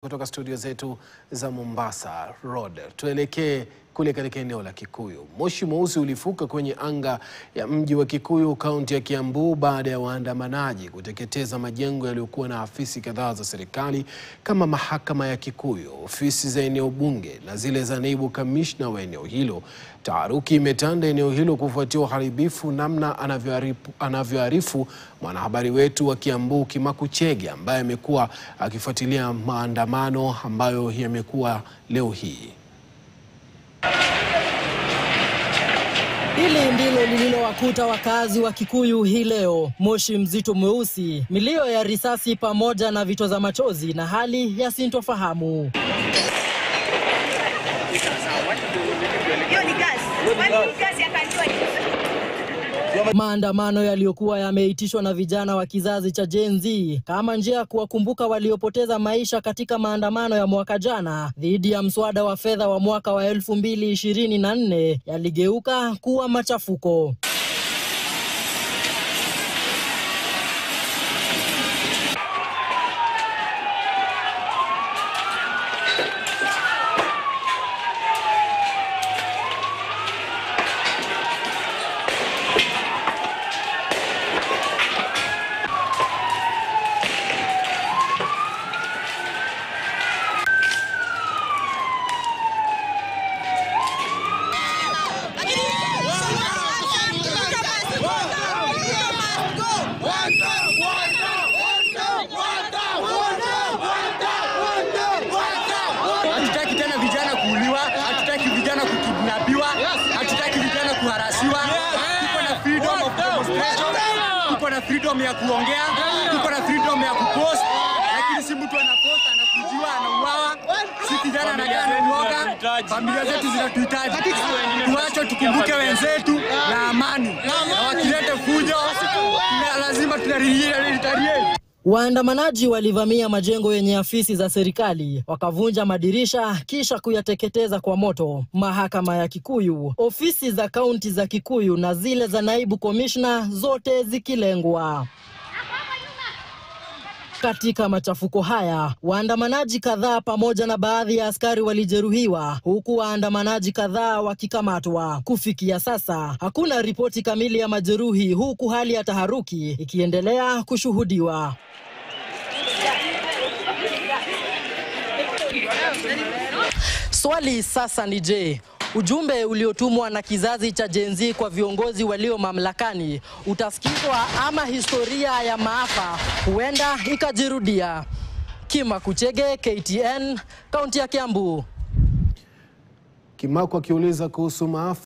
Kutoka studio zetu za Mombasa Road, tuelekee kule katika eneo la Kikuyu. Moshi mweusi ulifuka kwenye anga ya mji wa Kikuyu, kaunti ya Kiambu, baada ya waandamanaji kuteketeza majengo yaliyokuwa na afisi kadhaa za serikali kama mahakama ya Kikuyu, ofisi za eneo bunge na zile za naibu kamishna wa eneo hilo. Taharuki imetanda eneo hilo kufuatia uharibifu, namna anavyoarifu mwanahabari wetu wa Kiambu Kimaku Chege, ambaye amekuwa akifuatilia maandamano ambayo yamekuwa leo hii. Hili ndilo lililowakuta wakazi wa Kikuyu hii leo: moshi mzito mweusi, milio ya risasi pamoja na vitoza machozi na hali ya sintofahamu. Maandamano yaliyokuwa yameitishwa na vijana wa kizazi cha Gen Z kama njia ya kuwakumbuka waliopoteza maisha katika maandamano ya mwaka jana dhidi ya mswada wa fedha wa mwaka wa 2024 yaligeuka kuwa machafuko. Hatutaki tena vijana kuuliwa, hatutaki vijana kukidnapiwa, hatutaki vijana kuharasiwa. Tuko na freedom of demonstration, tuko na freedom ya kuongea, tuko na freedom ya kupost, lakini si mtu anapost anakujiwa anauawa. Si kijana anagana mwoga, familia zetu zinatuhitaji. Tuache tukumbuke wenzetu na amani, na wakilete fujo lazima tunarejea. Waandamanaji walivamia majengo yenye afisi za serikali, wakavunja madirisha kisha kuyateketeza kwa moto. Mahakama ya Kikuyu, ofisi za kaunti za Kikuyu na zile za naibu komishna, zote zikilengwa. Katika machafuko haya, waandamanaji kadhaa pamoja na baadhi ya askari walijeruhiwa, huku waandamanaji kadhaa wakikamatwa. Kufikia sasa, hakuna ripoti kamili ya majeruhi, huku hali ya taharuki ikiendelea kushuhudiwa. Swali sasa ni je, ujumbe uliotumwa na kizazi cha Gen Z kwa viongozi walio mamlakani utasikizwa, ama historia ya maafa huenda ikajirudia? Kimaku Chege, KTN, kaunti ya Kiambu. Kimaku akiuliza kuhusu maafa